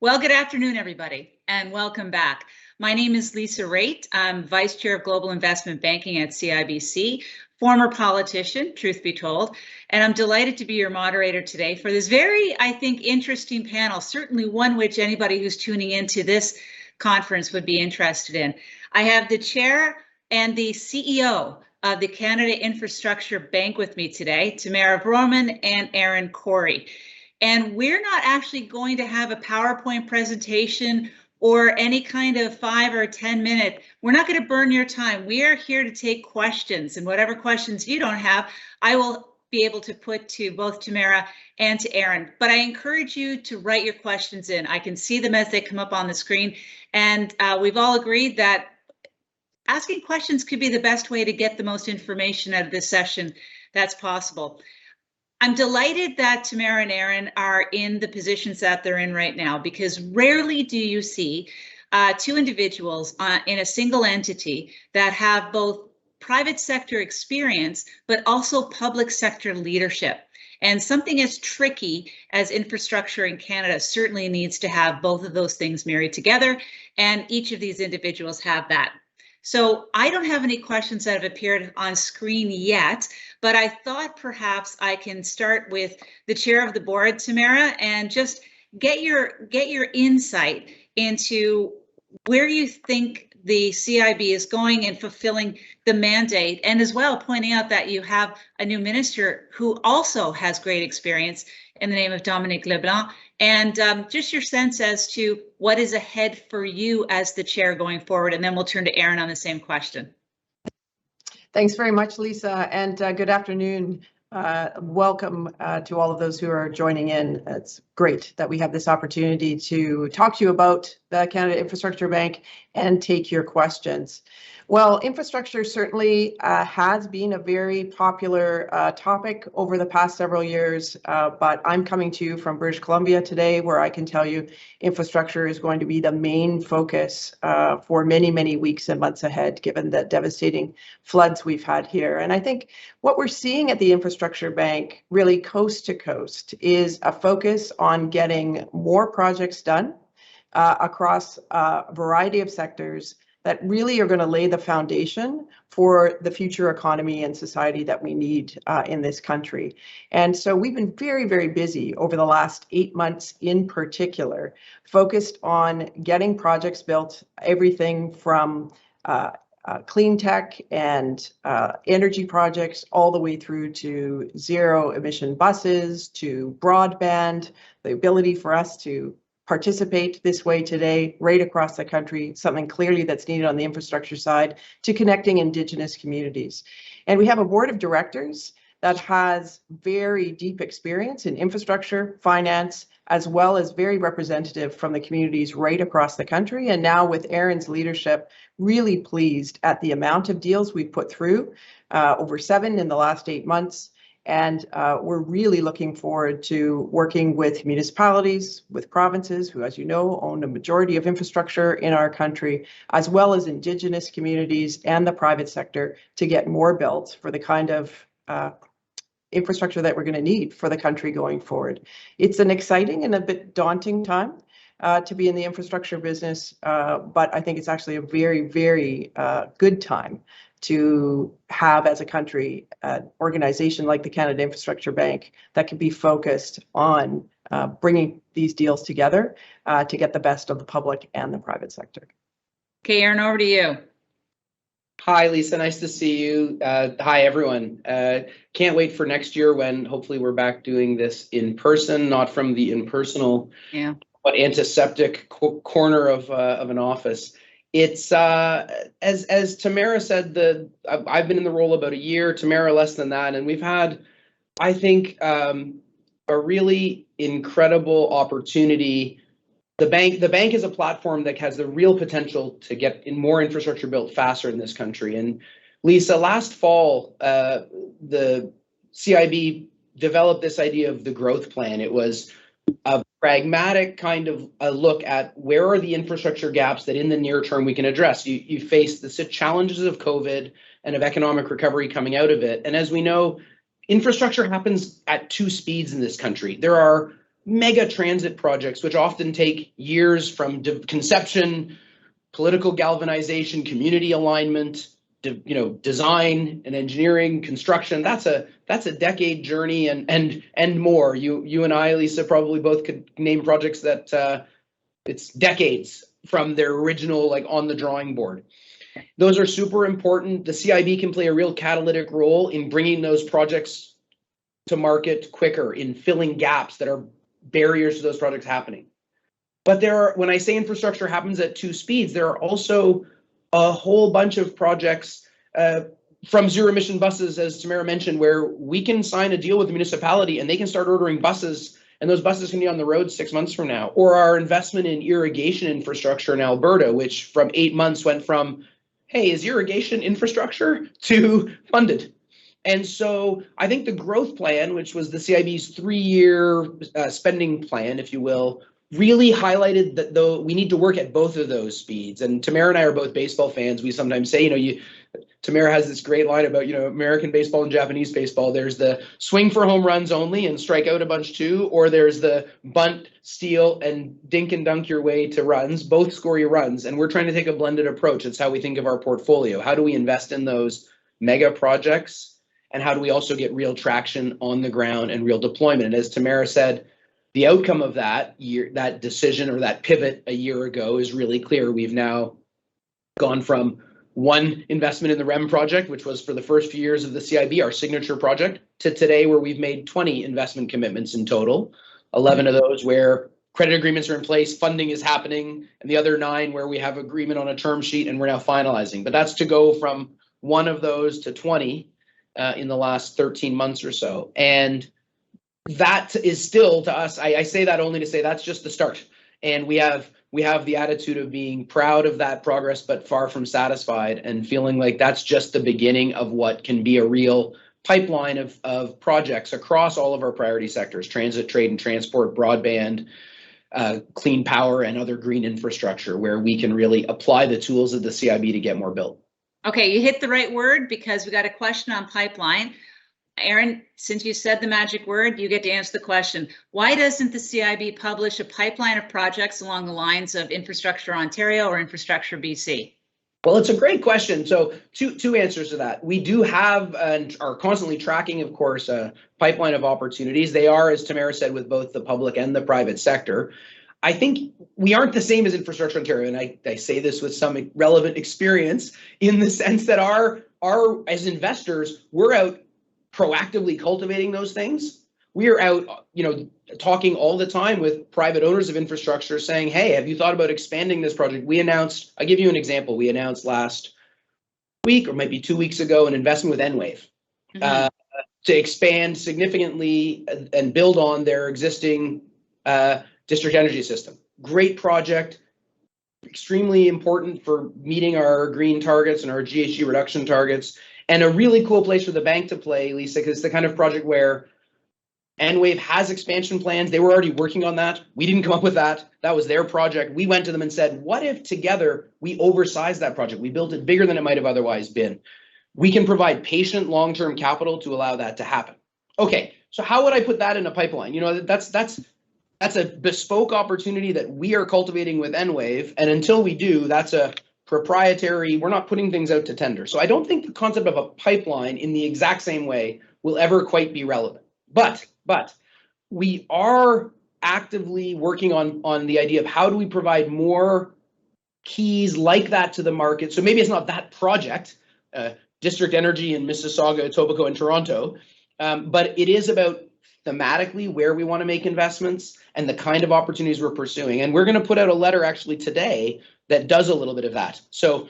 Well, good afternoon, everybody, and welcome back. My name is Lisa Raitt. I'm Vice Chair of Global Investment Banking at CIBC, former politician, truth be told, and I'm delighted to be your moderator today for this very, I think, interesting panel, certainly one which anybody who's tuning into this conference would be interested in. I have the Chair and the CEO of the Canada Infrastructure Bank with me today, Tamara Vrooman and Aaron Corey. And we're not actually going to have a PowerPoint presentation or any kind of 5 or 10 minute. We're not going to burn your time. We are here to take questions, and whatever questions you don't have, I will be able to put to both Tamara and to Aaron. But I encourage you to write your questions in. I can see them as they come up on the screen. And we've all agreed that asking questions could be the best way to get the most information out of this session that's possible. I'm delighted that Tamara and Aaron are in the positions that they're in right now, because rarely do you see two individuals in a single entity that have both private sector experience, but also public sector leadership. And something as tricky as infrastructure in Canada certainly needs to have both of those things married together, and each of these individuals have that. So I don't have any questions that have appeared on screen yet, but I thought perhaps I can start with the chair of the board, Tamara, and just get your insight into where you think the CIB is going in fulfilling the mandate, and as well pointing out that you have a new minister who also has great experience in the name of Dominique Leblanc, and just your sense as to what is ahead for you as the chair going forward, and then we'll turn to Aaron on the same question. Thanks very much, Lisa, and good afternoon. Welcome to all of those who are joining in. It's great that we have this opportunity to talk to you about the Canada Infrastructure Bank and take your questions. Well, infrastructure certainly has been a very popular topic over the past several years, but I'm coming to you from British Columbia today, where I can tell you infrastructure is going to be the main focus for many, many weeks and months ahead, given the devastating floods we've had here. And I think what we're seeing at the Infrastructure Bank, really coast to coast, is a focus on getting more projects done across a variety of sectors that really are going to lay the foundation for the future economy and society that we need in this country. And so we've been very, very busy over the last 8 months in particular, focused on getting projects built, everything from clean tech and energy projects all the way through to zero emission buses, to broadband, the ability for us to participate this way today right across the country, something clearly that's needed on the infrastructure side, to connecting Indigenous communities. And we have a board of directors that has very deep experience in infrastructure, finance, as well as very representative from the communities right across the country. And now with Aaron's leadership, really pleased at the amount of deals we've put through, over 7 in the last 8 months. And we're really looking forward to working with municipalities, with provinces, who, as you know, own a majority of infrastructure in our country, as well as Indigenous communities and the private sector, to get more built for the kind of infrastructure that we're going to need for the country going forward. It's an exciting and a bit daunting time to be in the infrastructure business, but I think it's actually a very, very good time to have, as a country, an organization like the Canada Infrastructure Bank that can be focused on bringing these deals together to get the best of the public and the private sector. Okay, Aaron, over to you. Hi, Lisa. Nice to see you. Hi, everyone. Can't wait for next year when hopefully we're back doing this in person, not from the impersonal, but antiseptic corner of an office. It's as Tamara said, I've been in the role about a year, Tamara less than that, and we've had, I think, a really incredible opportunity. The bank is a platform that has the real potential to get in more infrastructure built faster in this country. And Lisa, last fall, the CIB developed this idea of the growth plan. It was a pragmatic kind of a look at where are the infrastructure gaps that in the near term we can address. You face the challenges of COVID and of economic recovery coming out of it. And as we know, infrastructure happens at 2 speeds in this country. There are mega transit projects, which often take years from conception, political galvanization, community alignment, design and engineering, construction. That's a decade journey and more. You and I, Lisa, probably both could name projects that it's decades from their original, like, on the drawing board. Those are super important. The CIB can play a real catalytic role in bringing those projects to market quicker, in filling gaps that are barriers to those projects happening. But when I say infrastructure happens at two speeds, there are also a whole bunch of projects from zero emission buses, as Tamara mentioned, where we can sign a deal with the municipality and they can start ordering buses, and those buses can be on the road 6 months from now. Or our investment in irrigation infrastructure in Alberta, which from 8 months went from, hey, is irrigation infrastructure, to funded. And so I think the growth plan, which was the CIB's 3-year spending plan, if you will, really highlighted that though we need to work at both of those speeds. And Tamara and I are both baseball fans. We sometimes say, Tamara has this great line about, American baseball and Japanese baseball. There's the swing for home runs only and strike out a bunch too, or there's the bunt, steal, and dink and dunk your way to runs. Both score you runs. And we're trying to take a blended approach. It's how we think of our portfolio. How do we invest in those mega projects? And how do we also get real traction on the ground and real deployment? And as Tamara said, the outcome of that decision or that pivot a year ago is really clear. We've now gone from one investment in the REM project, which was for the first few years of the CIB, our signature project, to today where we've made 20 investment commitments in total, 11 of those where credit agreements are in place, funding is happening, and the other 9 where we have agreement on a term sheet and we're now finalizing. But that's to go from one of those to 20 in the last 13 months or so. And that is still, to us, I say that only to say that's just the start. And we have the attitude of being proud of that progress, but far from satisfied, and feeling like that's just the beginning of what can be a real pipeline of projects across all of our priority sectors: transit, trade and transport, broadband, clean power, and other green infrastructure, where we can really apply the tools of the CIB to get more built. Okay, you hit the right word, because we got a question on pipeline. Aaron, since you said the magic word, you get to answer the question. Why doesn't the CIB publish a pipeline of projects along the lines of Infrastructure Ontario or Infrastructure BC? Well, it's a great question. So two answers to that. We do have and are constantly tracking, of course, a pipeline of opportunities. They are, as Tamara said, with both the public and the private sector. I think we aren't the same as Infrastructure Ontario, and I say this with some relevant experience, in the sense that our as investors, we're out proactively cultivating those things. We are out, talking all the time with private owners of infrastructure, saying, hey, have you thought about expanding this project? We announced, I'll give you an example. We announced last week, or maybe 2 weeks ago, an investment with Enwave to expand significantly and build on their existing district energy system. Great project, extremely important for meeting our green targets and our GHG reduction targets, and a really cool place for the bank to play, Lisa, because it's the kind of project where Enwave has expansion plans. They were already working on that. We didn't come up with that. That was their project. We went to them and said, what if together we oversized that project? We built it bigger than it might have otherwise been. We can provide patient long-term capital to allow that to happen. Okay, so how would I put that in a pipeline? That's a bespoke opportunity that we are cultivating with Enwave, and until we do, that's a proprietary, we're not putting things out to tender. So I don't think the concept of a pipeline in the exact same way will ever quite be relevant. But we are actively working on the idea of how do we provide more keys like that to the market. So maybe it's not that project, district energy in Mississauga, Etobicoke, and Toronto, but it is about thematically where we want to make investments and the kind of opportunities we're pursuing. And we're going to put out a letter actually today that does a little bit of that. So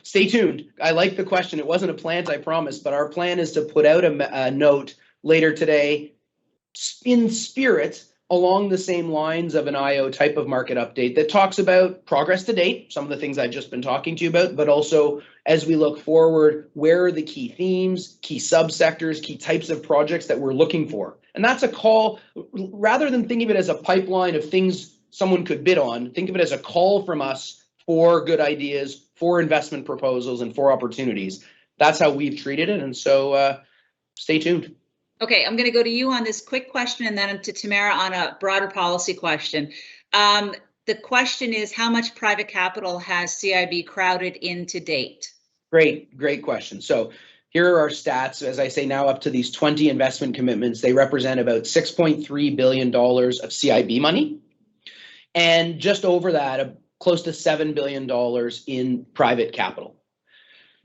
stay tuned. I like the question. It wasn't a plant, I promise, but our plan is to put out a note later today in spirit along the same lines of an IO type of market update that talks about progress to date, some of the things I've just been talking to you about, but also as we look forward, where are the key themes, key subsectors, key types of projects that we're looking for. And that's a call, rather than thinking of it as a pipeline of things someone could bid on, think of it as a call from us for good ideas, for investment proposals, and for opportunities. That's how we've treated it. And so stay tuned. Okay, I'm going to go to you on this quick question and then to Tamara on a broader policy question. The question is, how much private capital has CIB crowded in to date? Great question. So here are our stats. As I say, now up to these 20 investment commitments, they represent about $6.3 billion of CIB money. And just over that, close to $7 billion in private capital.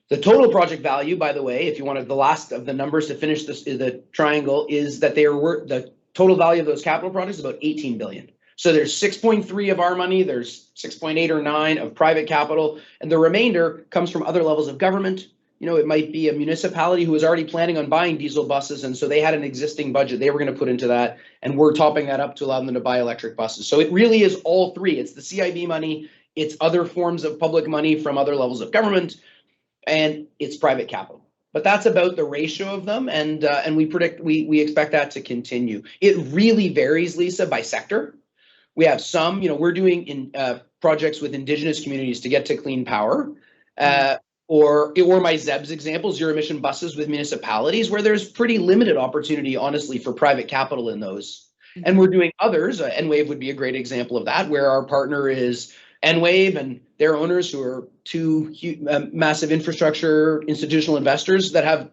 The total project value, by the way, if you wanted the last of the numbers to finish this, the triangle, is that they are worth, the total value of those capital projects is about 18 billion. So there's 6.3 of our money, there's 6.8 or 9 of private capital, and the remainder comes from other levels of government. You know, it might be a municipality who was already planning on buying diesel buses, and so they had an existing budget they were going to put into that, and we're topping that up to allow them to buy electric buses. So it really is all three. It's the CIB money, it's other forms of public money from other levels of government, and it's private capital. But that's about the ratio of them, and we expect that to continue. It really varies, Lisa, by sector. We have some, you know, we're doing in projects with Indigenous communities to get to clean power, or my ZEBS example, zero emission buses with municipalities, where there's pretty limited opportunity, honestly, for private capital in those. And we're doing others. Enwave would be a great example of that, where our partner is Enwave and their owners, who are two massive infrastructure institutional investors that have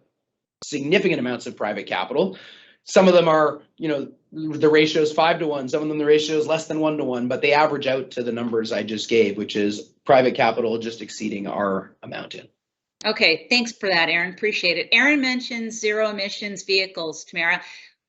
significant amounts of private capital. Some of them are, you know, the ratio is 5 to 1. Some of them the ratio is less than 1 to 1, but they average out to the numbers I just gave, which is private capital just exceeding our amount in. Okay, thanks for that, Aaron. Appreciate it. Aaron mentions zero emissions vehicles. Tamara,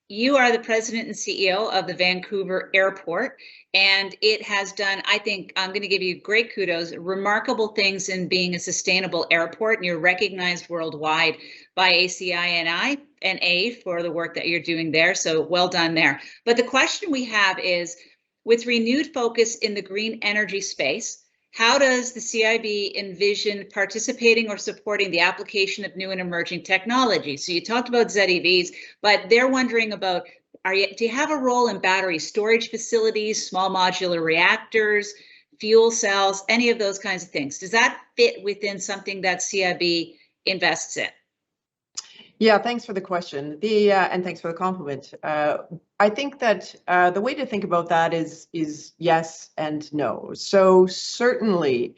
you are the president and CEO of the Vancouver Airport, and it has done, I think, I'm going to give you great kudos, remarkable things in being a sustainable airport, and you're recognized worldwide by ACI and A for the work that you're doing there. So well done there. But the question we have is, with renewed focus in the green energy space, how does the CIB envision participating or supporting the application of new and emerging technologies? So you talked about ZEVs, but they're wondering about, do you have a role in battery storage facilities, small modular reactors, fuel cells, any of those kinds of things? Does that fit within something that CIB invests in? Yeah, thanks for the question. And thanks for the compliment. I think that the way to think about that is yes and no. So certainly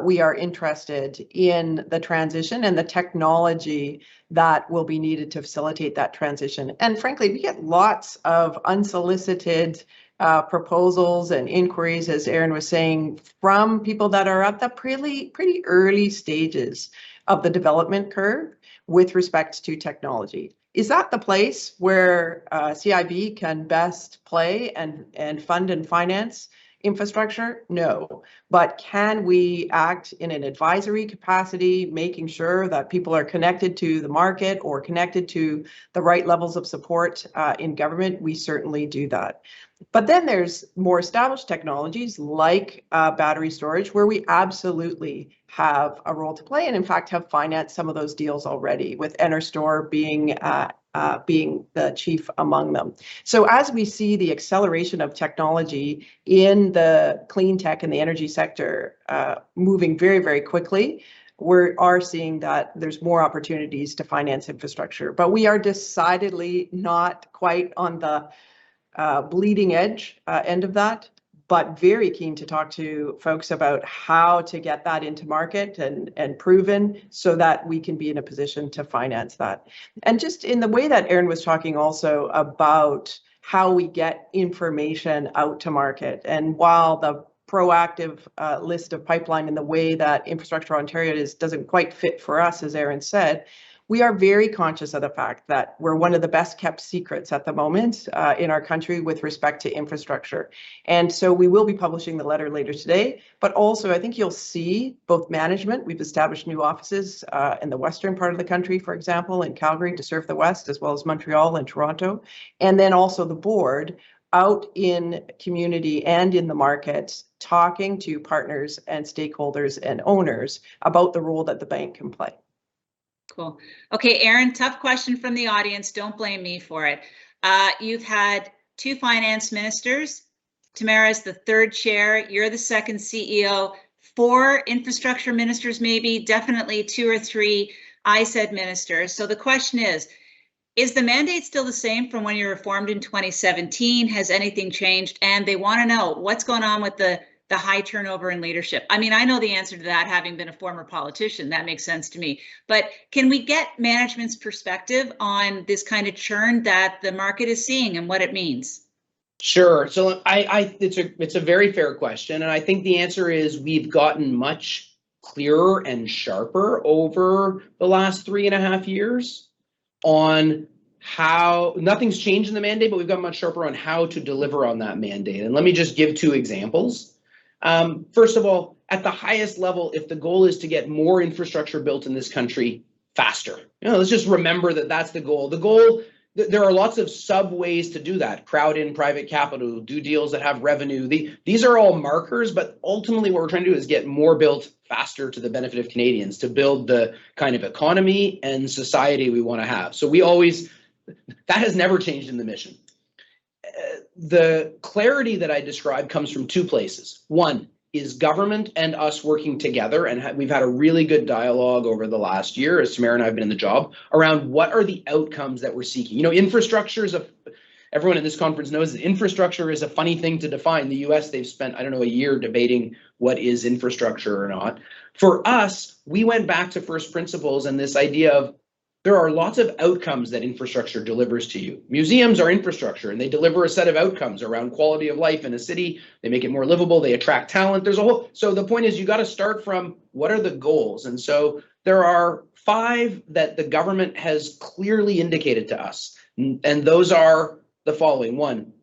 we are interested in the transition and the technology that will be needed to facilitate that transition. And frankly, we get lots of unsolicited proposals and inquiries, as Aaron was saying, from people that are at the pretty early stages of the development curve with respect to technology. Is that the place where CIB can best play and fund and finance infrastructure? No. But can we act in an advisory capacity, making sure that people are connected to the market or connected to the right levels of support in government? We certainly do that. But then there's more established technologies like battery storage, where we absolutely have a role to play, and in fact have financed some of those deals already, with Enerstor being the chief among them. So as we see the acceleration of technology in the clean tech and the energy sector moving very, very quickly, we are seeing that there's more opportunities to finance infrastructure. But we are decidedly not quite on the bleeding edge end of that, but very keen to talk to folks about how to get that into market and proven, so that we can be in a position to finance that. And just in the way that Aaron was talking also about how we get information out to market, and while the proactive list of pipeline in the way that Infrastructure Ontario doesn't quite fit for us, as Aaron said, we are very conscious of the fact that we're one of the best kept secrets at the moment in our country with respect to infrastructure. And so we will be publishing the letter later today, but also I think you'll see both management. We've established new offices in the western part of the country, for example, in Calgary to serve the West, as well as Montreal and Toronto. And then also the board out in community and in the market, talking to partners and stakeholders and owners about the role that the bank can play. Cool. Okay, Aaron, tough question from the audience. Don't blame me for it. You've had 2 finance ministers. Tamara is the 3rd chair. You're the 2nd CEO. 4 infrastructure ministers, maybe, definitely 2 or 3 ISED ministers. So the question is, Is the mandate still the same from when you were formed in 2017? Has anything changed? And they want to know what's going on with the high turnover in leadership. I mean, I know the answer to that, having been a former politician. That makes sense to me. But can we get management's perspective on this kind of churn that the market is seeing and what it means? Sure. So it's a very fair question, and I think the answer is we've gotten much clearer and sharper over the last 3.5 years on how nothing's changed in the mandate, but we've got much sharper on how to deliver on that mandate. And let me just give 2 examples. First of all, at the highest level, if the goal is to get more infrastructure built in this country faster, let's just remember that that's the goal. The goal, there are lots of sub ways to do that. Crowd in private capital, do deals that have revenue. These are all markers, but ultimately what we're trying to do is get more built faster to the benefit of Canadians, to build the kind of economy and society we want to have. So that has never changed in the mission. The clarity that I described comes from 2 places. One is government and us working together, and we've had a really good dialogue over the last year, as Tamara and I have been in the job, around what are the outcomes that we're seeking. Infrastructure is everyone in this conference knows that infrastructure is a funny thing to define. In the US, they've spent, I don't know, a year debating what is infrastructure or not. For us, we went back to first principles and this idea of there are lots of outcomes that infrastructure delivers to you. Museums are infrastructure and they deliver a set of outcomes around quality of life in a city. They make it more livable, they attract talent. So the point is you got to start from what are the goals? And so there are 5 that the government has clearly indicated to us. And those are the following. 1,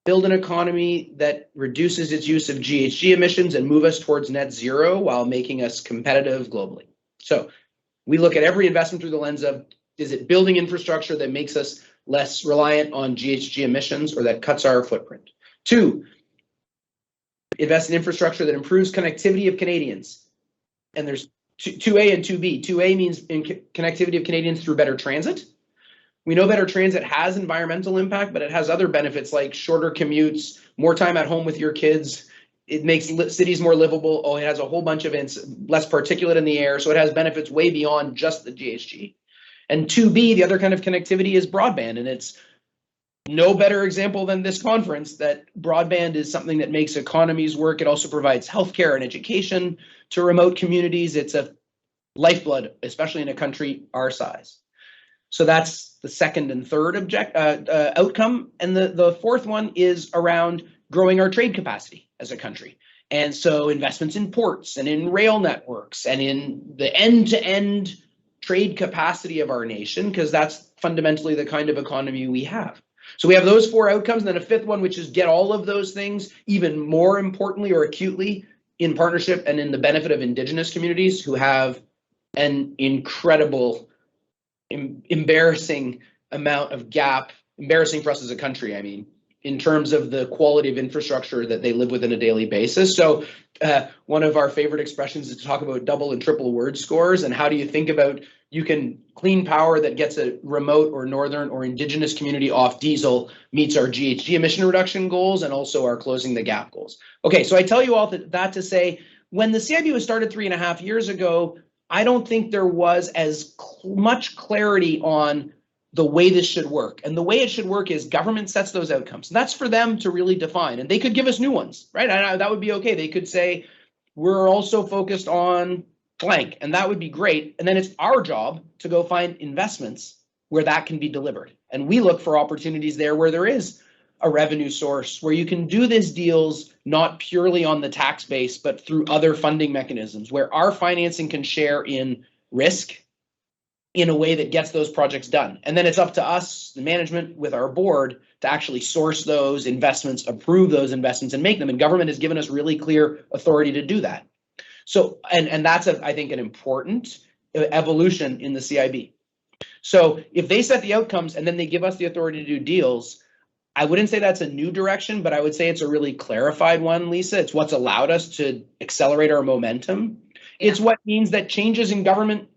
build an economy that reduces its use of GHG emissions and move us towards net zero while making us competitive globally. So we look at every investment through the lens of, is it building infrastructure that makes us less reliant on GHG emissions or that cuts our footprint? 2, invest in infrastructure that improves connectivity of Canadians. And there's 2A and 2B. 2A means connectivity of Canadians through better transit. We know better transit has environmental impact, but it has other benefits like shorter commutes, more time at home with your kids. It makes cities more livable. Oh, it has a whole bunch of less particulate in the air. So it has benefits way beyond just the GHG. And 2B, the other kind of connectivity is broadband. And it's no better example than this conference that broadband is something that makes economies work. It also provides healthcare and education to remote communities. It's a lifeblood, especially in a country our size. So that's the second and third outcome. And the fourth one is around growing our trade capacity as a country. And so investments in ports and in rail networks and in the end-to-end trade capacity of our nation, because that's fundamentally the kind of economy we have. So we have those 4 outcomes, and then a 5th one, which is get all of those things even more importantly or acutely in partnership and in the benefit of Indigenous communities who have an incredible, embarrassing amount of gap, embarrassing for us as a country, I mean, in terms of the quality of infrastructure that they live with on a daily basis. So one of our favorite expressions is to talk about double and triple word scores. And how do you think about you can clean power that gets a remote or northern or Indigenous community off diesel, meets our GHG emission reduction goals and also our closing the gap goals. Okay, so I tell you all that to say, when the CIB was started 3.5 years ago, I don't think there was as much clarity on the way this should work. And the way it should work is government sets those outcomes. And that's for them to really define. And they could give us new ones, right? And that would be okay. They could say, we're also focused on blank, and that would be great. And then it's our job to go find investments where that can be delivered. And we look for opportunities there where there is a revenue source, where you can do these deals not purely on the tax base, but through other funding mechanisms, where our financing can share in risk in a way that gets those projects done. And then it's up to us, the management, with our board, to actually source those investments, approve those investments, and make them. And government has given us really clear authority to do that. So, and that's, I think, an important evolution in the CIB. So if they set the outcomes and then they give us the authority to do deals, I wouldn't say that's a new direction, but I would say it's a really clarified one, Lisa. It's what's allowed us to accelerate our momentum. Yeah. It's what means that changes in government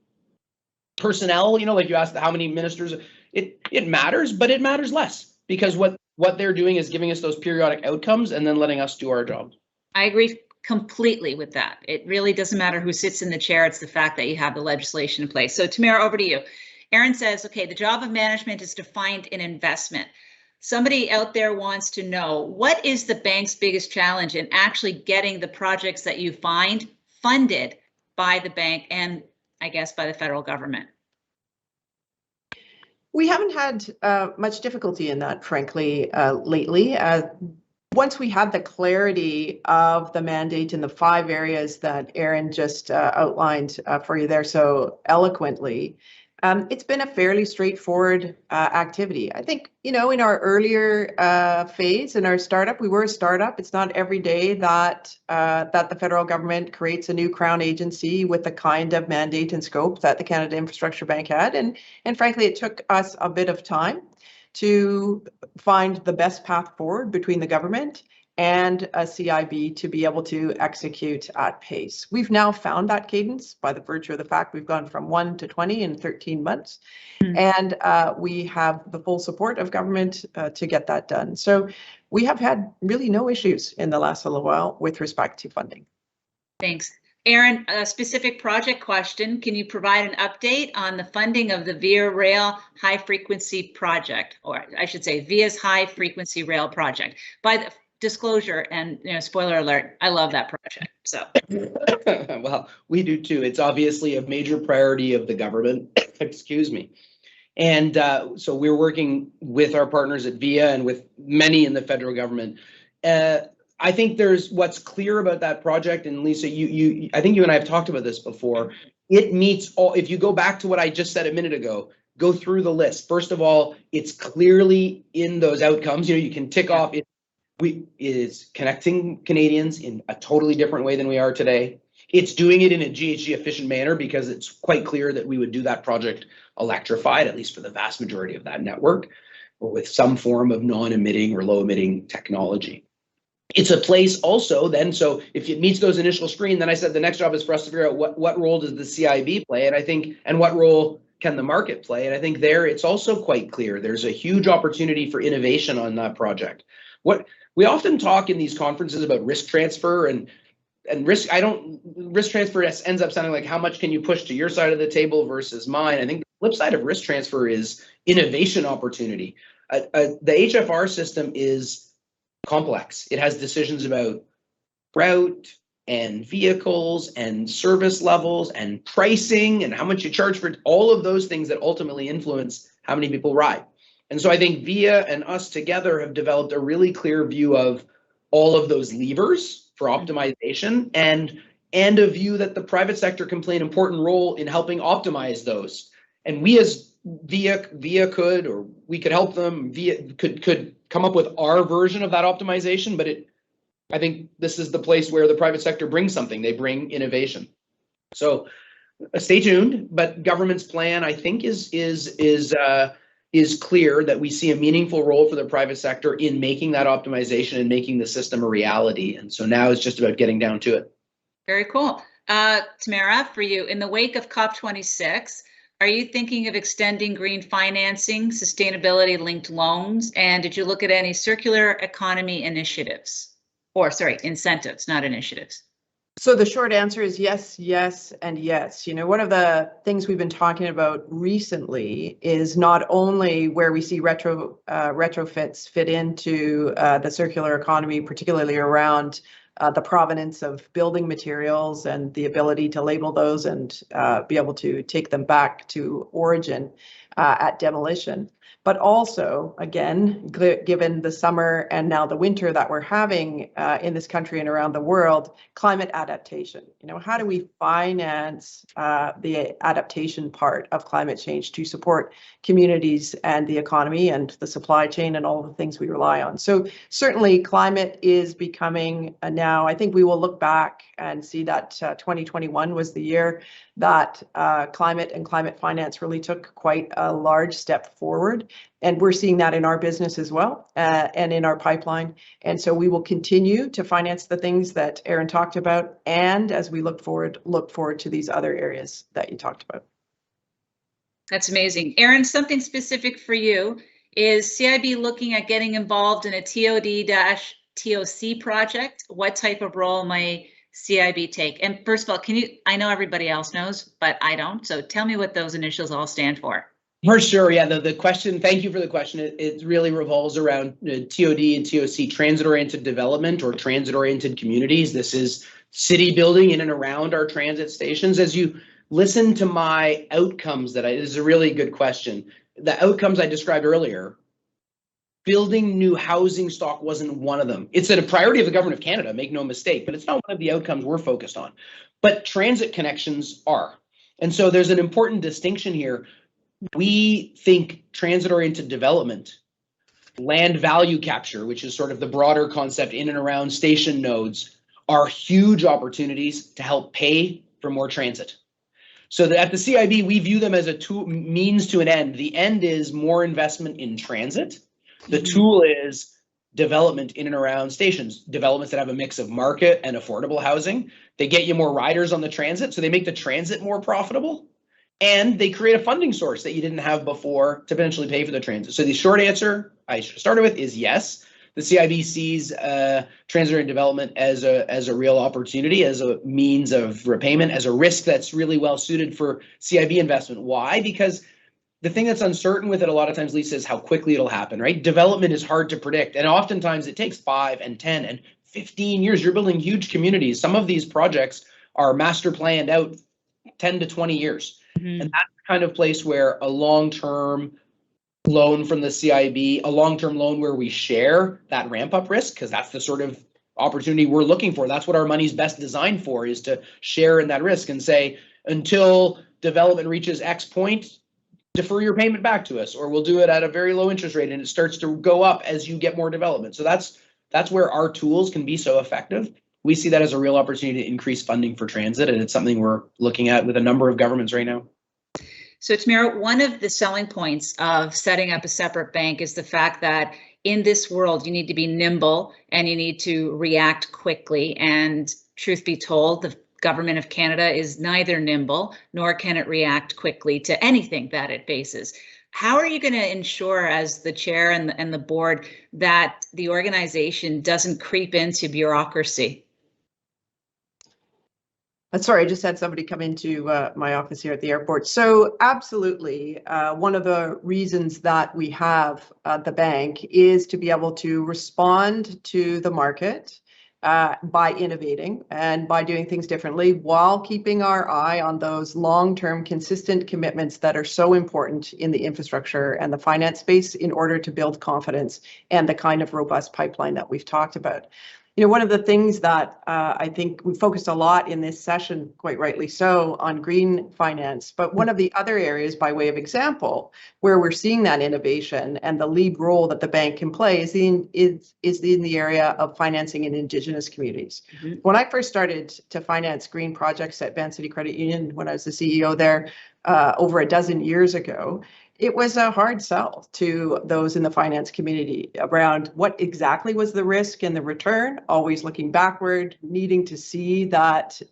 personnel, like you asked how many ministers, it matters, but it matters less, because what they're doing is giving us those periodic outcomes and then letting us do our job. I agree completely with that. It really doesn't matter who sits in the chair. It's the fact that you have the legislation in place. So Tamara, over to you. Aaron says, okay, the job of management is to find an investment. Somebody out there wants to know, what is the bank's biggest challenge in actually getting the projects that you find funded by the bank and I guess by the federal government? We haven't had much difficulty in that, frankly, lately. Once we had the clarity of the mandate in the 5 areas that Aaron just outlined for you there so eloquently, it's been a fairly straightforward activity. I think, you know, in our earlier phase in our startup, we were a startup. It's not every day that that the federal government creates a new Crown agency with the kind of mandate and scope that the Canada Infrastructure Bank had. And frankly, it took us a bit of time to find the best path forward between the government and a CIB to be able to execute at pace. We've now found that cadence by the virtue of the fact we've gone from 1 to 20 in 13 months. And we have the full support of government to get that done. So we have had really no issues in the last little while with respect to funding. Thanks. Aaron, a specific project question. Can you provide an update on the funding of the Via Rail High Frequency Project, or I should say Via's High Frequency Rail Project? By the disclosure and, you know, spoiler alert, I love that project. So well, we do too. It's obviously a major priority of the government. Excuse me. And so we're working with our partners at Via and with many in the federal government. I think there's what's clear about that project, and Lisa, I think you and I have talked about this before. It meets all. If you go back to what I just said a minute ago, go through the list. First of all, it's clearly in those outcomes. You know, you can tick off it. It is connecting Canadians in a totally different way than we are today. It's doing it in a GHG efficient manner because it's quite clear that we would do that project electrified, at least for the vast majority of that network, or with some form of non-emitting or low-emitting technology. It's a place also then, so if it meets those initial screen, then I said the next job is for us to figure out what role does the CIB play, and I think, and what role can the market play? And I think there it's also quite clear there's a huge opportunity for innovation on that project. What we often talk in these conferences about risk transfer and risk, risk transfer ends up sounding like how much can you push to your side of the table versus mine. I think the flip side of risk transfer is innovation opportunity. The HFR system is complex. It has decisions about route and vehicles and service levels and pricing and how much you charge for all of those things that ultimately influence how many people ride. And so I think Via and us together have developed a really clear view of all of those levers for optimization and a view that the private sector can play an important role in helping optimize those. And we as Via could, or we could help them, Via could come up with our version of that optimization, but I think this is the place where the private sector brings something. They bring innovation. So stay tuned, but government's plan, I think, is clear that we see a meaningful role for the private sector in making that optimization and making the system a reality. And so now it's just about getting down to it. Very cool. Tamara, for you, in the wake of COP26, are you thinking of extending green financing, sustainability-linked loans, and did you look at any circular economy initiatives? Or, sorry, incentives, not initiatives. So the short answer is yes, yes, and yes. You know, one of the things we've been talking about recently is not only where we see retrofits fit into the circular economy, particularly around the provenance of building materials and the ability to label those and be able to take them back to origin at demolition. But also, again, given the summer and now the winter that we're having in this country and around the world, climate adaptation. You know, how do we finance the adaptation part of climate change to support communities and the economy and the supply chain and all the things we rely on? So certainly climate is becoming now, I think we will look back and see that 2021 was the year that climate and climate finance really took quite a large step forward. And we're seeing that in our business as well and in our pipeline. And so we will continue to finance the things that Aaron talked about. And as we look forward to these other areas that you talked about. That's amazing. Aaron, something specific for you. Is CIB looking at getting involved in a TOD-TOC project? What type of role might CIB take? And first of all, I know everybody else knows, but I don't. So tell me what those initials all stand for. For sure, yeah. The question, thank you for the question. It really revolves around TOD and TOC, transit-oriented development or transit-oriented communities. This is city building in and around our transit stations. As you listen to my outcomes, this is a really good question. The outcomes I described earlier, building new housing stock wasn't one of them. It's a priority of the government of Canada, make no mistake, but it's not one of the outcomes we're focused on. But transit connections are. And so there's an important distinction here. We think transit-oriented development, land value capture, which is sort of the broader concept in and around station nodes, are huge opportunities to help pay for more transit. So at the CIB, we view them as a means to an end. The end is more investment in transit. The tool is development in and around stations, developments that have a mix of market and affordable housing. They get you more riders on the transit, so they make the transit more profitable. And they create a funding source that you didn't have before to potentially pay for the transit. So the short answer I started with is yes. The CIB sees transit development as a real opportunity, as a means of repayment, as a risk that's really well suited for CIB investment. Why? Because the thing that's uncertain with it a lot of times, Lisa, is how quickly it'll happen, right? Development is hard to predict. And oftentimes it takes 5 and 10 and 15 years. You're building huge communities. Some of these projects are master planned out 10 to 20 years. And that's the kind of place where a long-term loan from the CIB, a long-term loan where we share that ramp-up risk, because that's the sort of opportunity we're looking for. That's what our money's best designed for, is to share in that risk and say, until development reaches X point, defer your payment back to us, or we'll do it at a very low interest rate and it starts to go up as you get more development. So that's where our tools can be so effective. We see that as a real opportunity to increase funding for transit, and it's something we're looking at with a number of governments right now. So Tamara, one of the selling points of setting up a separate bank is the fact that in this world, you need to be nimble and you need to react quickly. And truth be told, the government of Canada is neither nimble nor can it react quickly to anything that it faces. How are you going to ensure, as the chair and the board, that the organization doesn't creep into bureaucracy? Sorry, I just had somebody come into my office here at the airport. So absolutely, one of the reasons that we have the bank is to be able to respond to the market by innovating and by doing things differently, while keeping our eye on those long-term consistent commitments that are so important in the infrastructure and the finance space in order to build confidence and the kind of robust pipeline that we've talked about. You know, one of the things that I think we focused a lot in this session, quite rightly so, on green finance, but one of the other areas, by way of example, where we're seeing that innovation and the lead role that the bank can play is in the area of financing in Indigenous communities. Mm-hmm. When I first started to finance green projects at Vancity Credit Union, when I was the CEO there over a dozen years ago, it was a hard sell to those in the finance community around what exactly was the risk and the return, always looking backward, needing to see that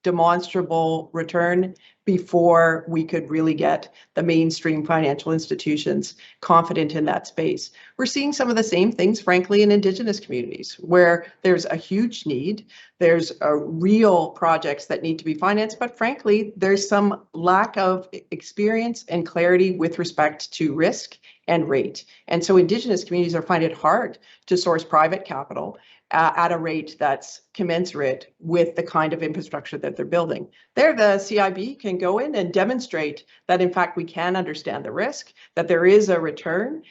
demonstrable return before we could really get the mainstream financial institutions confident in that space. We're seeing some of the same things, frankly, in Indigenous communities, where there's a huge need. There's real projects that need to be financed, but frankly, there's some lack of experience and clarity with respect to risk and rate. And so Indigenous communities are finding it hard to source private capital at a rate that's commensurate with the kind of infrastructure that they're building. There, the CIB can go in and demonstrate that, in fact, we can understand the risk, that there is a return,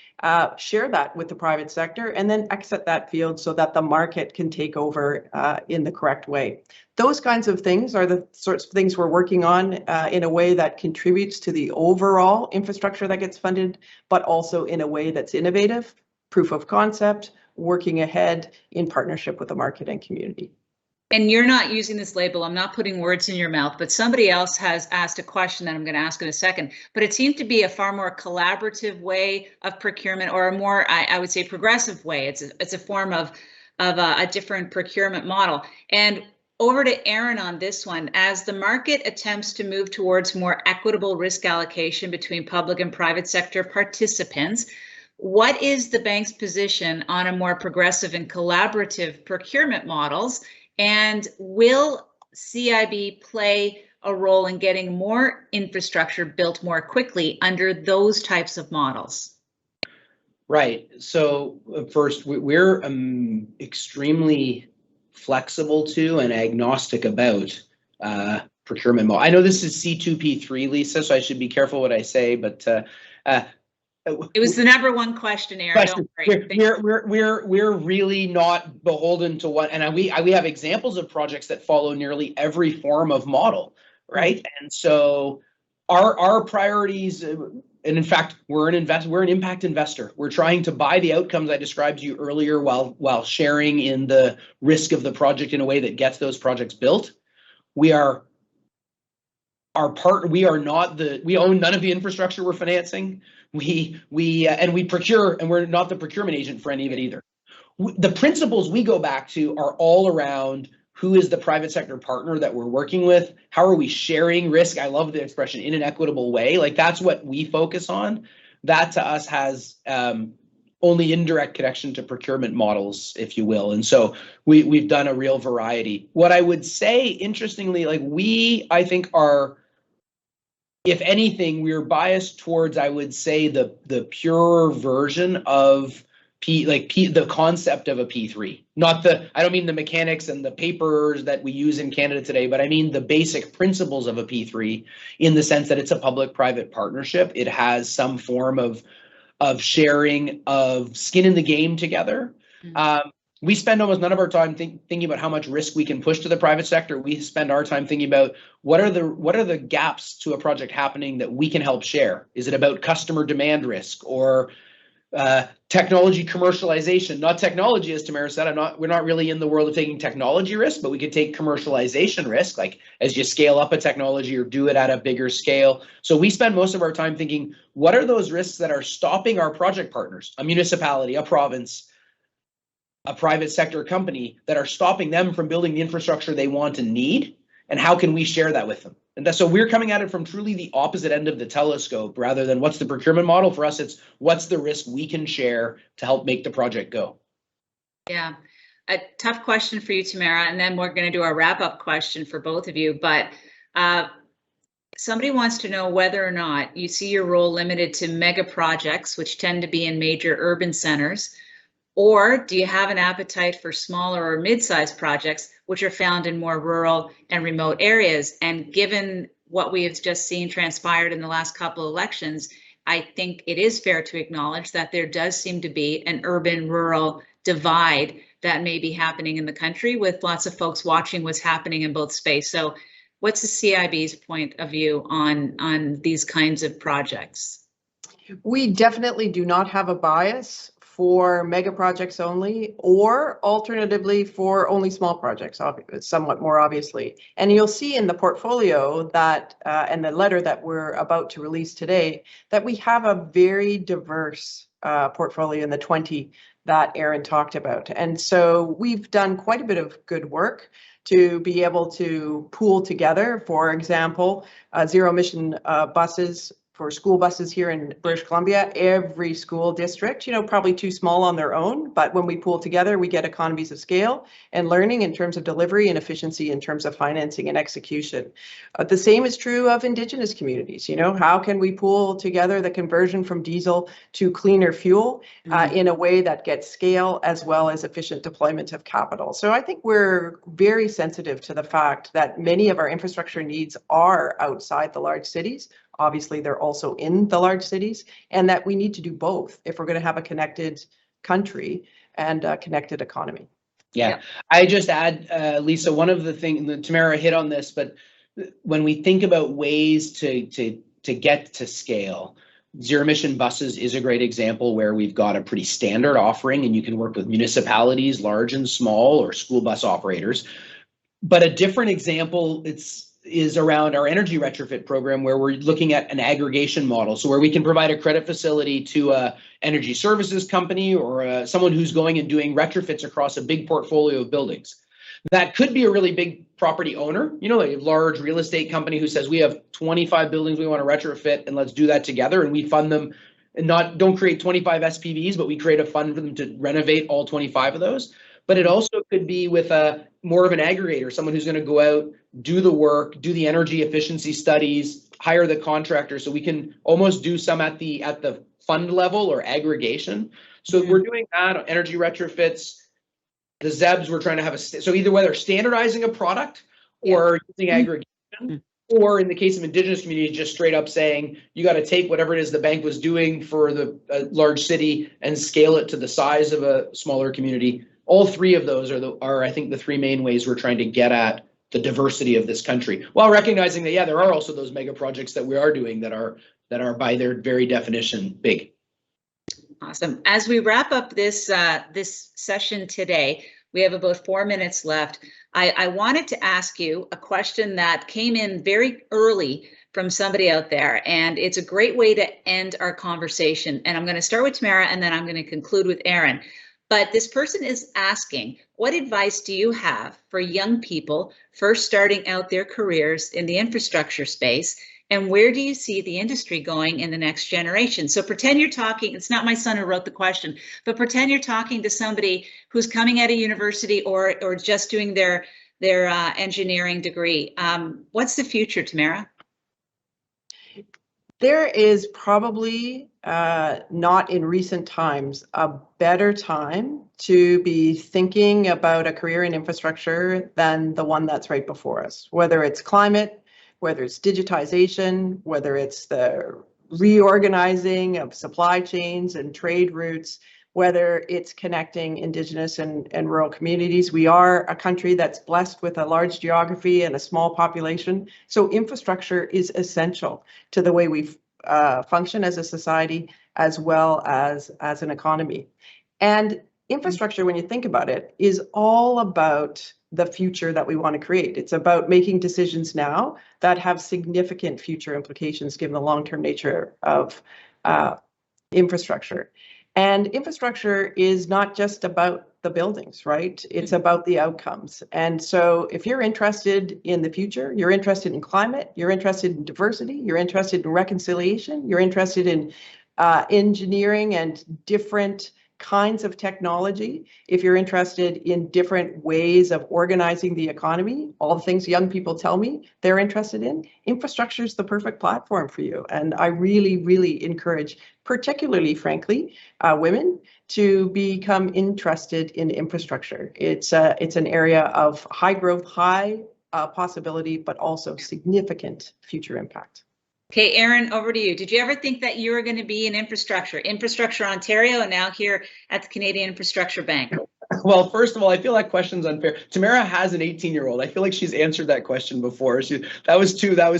share that with the private sector, and then exit that field so that the market can take over in the correct way. Those kinds of things are the sorts of things we're working on in a way that contributes to the overall infrastructure that gets funded, but also in a way that's innovative, proof of concept, working ahead in partnership with the market and community. And you're not using this label, I'm not putting words in your mouth, but somebody else has asked a question that I'm going to ask in a second, but it seemed to be a far more collaborative way of procurement, or a more, I would say, progressive way. It's a form of a different procurement model. And over to Aaron on this one. As the market attempts to move towards more equitable risk allocation between public and private sector participants, what is the bank's position on a more progressive and collaborative procurement models? And will CIB play a role in getting more infrastructure built more quickly under those types of models? Right. So first, we're extremely flexible to and agnostic about procurement model. I know this is C2P3, Lisa, so I should be careful what I say, but it was the #1 question, Aaron. Don't worry. We're really not beholden to one, and we have examples of projects that follow nearly every form of model, right? And so our priorities, and in fact, we're an impact investor. We're trying to buy the outcomes I described to you earlier while sharing in the risk of the project in a way that gets those projects built. We are we own none of the infrastructure we're financing. We procure, and we're not the procurement agent for any of it either. The principles we go back to are all around who is the private sector partner that we're working with? How are we sharing risk? I love the expression, in an equitable way. Like, that's what we focus on. That to us has only indirect connection to procurement models, if you will. And so we've done a real variety. What I would say, interestingly, like I think are, if anything, we're biased towards, I would say, the pure version of the concept of a P3. I don't mean the mechanics and the papers that we use in Canada today, but I mean the basic principles of a P3 in the sense that it's a public-private partnership. It has some form of sharing, of skin in the game together. We spend almost none of our time thinking about how much risk we can push to the private sector. We spend our time thinking about what are the gaps to a project happening that we can help share. Is it about customer demand risk or technology commercialization? Not technology, as Tamara said. We're not really in the world of taking technology risk, but we could take commercialization risk, like as you scale up a technology or do it at a bigger scale. So we spend most of our time thinking, what are those risks that are stopping our project partners, a municipality, a province, a private sector company, that are stopping them from building the infrastructure they want and need, and how can we share that with them? And so we're coming at it from truly the opposite end of the telescope, rather than what's the procurement model. For us, it's what's the risk we can share to help make the project go. Yeah, a tough question for you, Tamara, and then we're going to do our wrap-up question for both of you. But somebody wants to know whether or not you see your role limited to mega projects, which tend to be in major urban centers, or do you have an appetite for smaller or mid-sized projects, which are found in more rural and remote areas? And given what we have just seen transpired in the last couple of elections, I think it is fair to acknowledge that there does seem to be an urban-rural divide that may be happening in the country, with lots of folks watching what's happening in both space. So what's the CIB's point of view on these kinds of projects? We definitely do not have a bias for mega projects only, or alternatively for only small projects, somewhat more obviously. And you'll see in the portfolio that, and the letter that we're about to release today, that we have a very diverse portfolio in the 20 that Aaron talked about. And so we've done quite a bit of good work to be able to pool together, for example, zero emission buses for school buses here in British Columbia. Every school district, probably too small on their own, but when we pool together, we get economies of scale and learning in terms of delivery and efficiency in terms of financing and execution. The same is true of Indigenous communities. How can we pool together the conversion from diesel to cleaner fuel in a way that gets scale as well as efficient deployment of capital? So I think we're very sensitive to the fact that many of our infrastructure needs are outside the large cities. Obviously, they're also in the large cities, and that we need to do both if we're going to have a connected country and a connected economy. Yeah, I just add, Lisa, one of the things, Tamara hit on this, but when we think about ways to get to scale, zero emission buses is a great example where we've got a pretty standard offering, and you can work with municipalities, large and small, or school bus operators. But a different example, is around our energy retrofit program, where we're looking at an aggregation model. So where we can provide a credit facility to a energy services company or someone who's going and doing retrofits across a big portfolio of buildings. That could be a really big property owner, like a large real estate company who says, we have 25 buildings we want to retrofit, and let's do that together. And we fund them, and don't create 25 SPVs, but we create a fund for them to renovate all 25 of those. But it also could be with a more of an aggregator, someone who's going to go out, do the work, do the energy efficiency studies, hire the contractor, so we can almost do some at the fund level or aggregation. So we're doing that, energy retrofits. The ZEBs, we're trying to have so either whether standardizing a product or using aggregation, or in the case of Indigenous communities, just straight up saying, you got to take whatever it is the bank was doing for the large city and scale it to the size of a smaller community. All three of those are I think the three main ways we're trying to get at the diversity of this country, while recognizing that, yeah, there are also those mega projects that we are doing that are by their very definition big. Awesome. As we wrap up this this session today, we have about 4 minutes left. I wanted to ask you a question that came in very early from somebody out there, and it's a great way to end our conversation. And I'm going to start with Tamara, and then I'm going to conclude with Aaron. But this person is asking, what advice do you have for young people first starting out their careers in the infrastructure space? And where do you see the industry going in the next generation? So pretend you're talking, it's not my son who wrote the question, but pretend you're talking to somebody who's coming out of university or just doing their engineering degree. What's the future, Tamara? There is probably not in recent times a better time to be thinking about a career in infrastructure than the one that's right before us, whether it's climate, whether it's digitization, whether it's the reorganizing of supply chains and trade routes, whether it's connecting Indigenous and rural communities. We are a country that's blessed with a large geography and a small population. So infrastructure is essential to the way we function as a society, as well as an economy. And infrastructure, when you think about it, is all about the future that we want to create. It's about making decisions now that have significant future implications given the long-term nature of infrastructure. And infrastructure is not just about the buildings, right? It's about the outcomes. And so if you're interested in the future, you're interested in climate, you're interested in diversity, you're interested in reconciliation, you're interested in engineering and different kinds of technology, if you're interested in different ways of organizing the economy, all the things young people tell me they're interested in, infrastructure is the perfect platform for you. And I really, really encourage, particularly, frankly, women to become interested in infrastructure. It's an area of high growth, high possibility, but also significant future impact. Okay, Aaron, over to you. Did you ever think that you were going to be in Infrastructure Ontario, and now here at the Canadian Infrastructure Bank? Well, first of all, I feel that question's unfair. Tamara has an 18-year-old. I feel like she's answered that question before. That was too good. That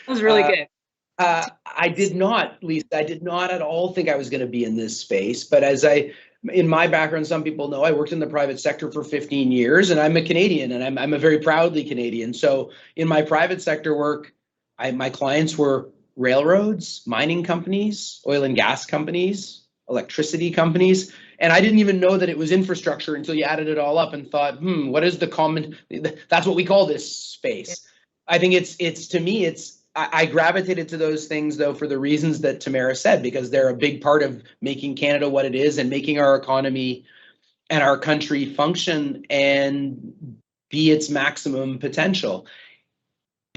was really good. I did not, Lisa, I did not at all think I was going to be in this space. But in my background, some people know I worked in the private sector for 15 years, and I'm a Canadian, and I'm a very proudly Canadian. So in my private sector work, my clients were railroads, mining companies, oil and gas companies, electricity companies, and I didn't even know that it was infrastructure until you added it all up and thought, what is the common? That's what we call this space. I think I gravitated to those things though for the reasons that Tamara said, because they're a big part of making Canada what it is and making our economy and our country function and be its maximum potential.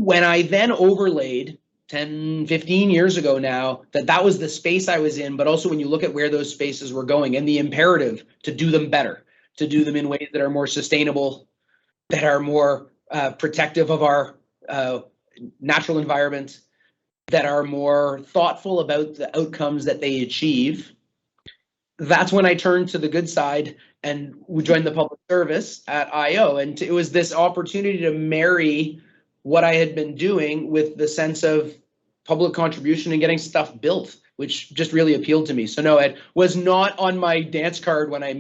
When I then overlaid 10, 15 years ago now, that was the space I was in, but also when you look at where those spaces were going and the imperative to do them better, to do them in ways that are more sustainable, that are more protective of our natural environment, that are more thoughtful about the outcomes that they achieve. That's when I turned to the good side and we joined the public service at IO. And it was this opportunity to marry what I had been doing with the sense of public contribution and getting stuff built, which just really appealed to me. So no, it was not on my dance card when I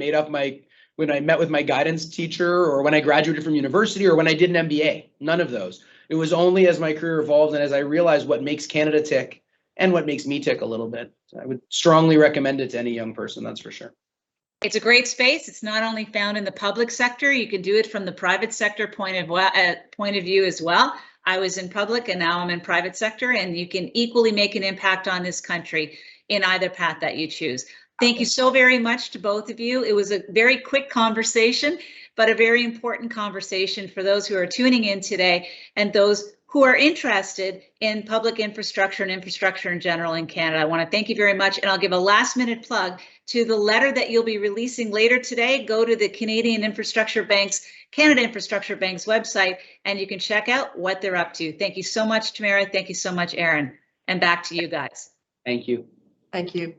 when I met with my guidance teacher or when I graduated from university or when I did an MBA, none of those. It was only as my career evolved and as I realized what makes Canada tick and what makes me tick a little bit. So I would strongly recommend it to any young person, that's for sure. It's a great space. It's not only found in the public sector, you can do it from the private sector point of view as well. I was in public and now I'm in private sector, and you can equally make an impact on this country in either path that you choose. Thank you so very much to both of you. It was a very quick conversation, but a very important conversation for those who are tuning in today and those who are interested in public infrastructure and infrastructure in general in Canada. I want to thank you very much, and I'll give a last-minute plug to the letter that you'll be releasing later today. Go to the Canada Infrastructure Bank's website, and you can check out what they're up to. Thank you so much, Tamara. Thank you so much, Aaron. And back to you guys. Thank you. Thank you.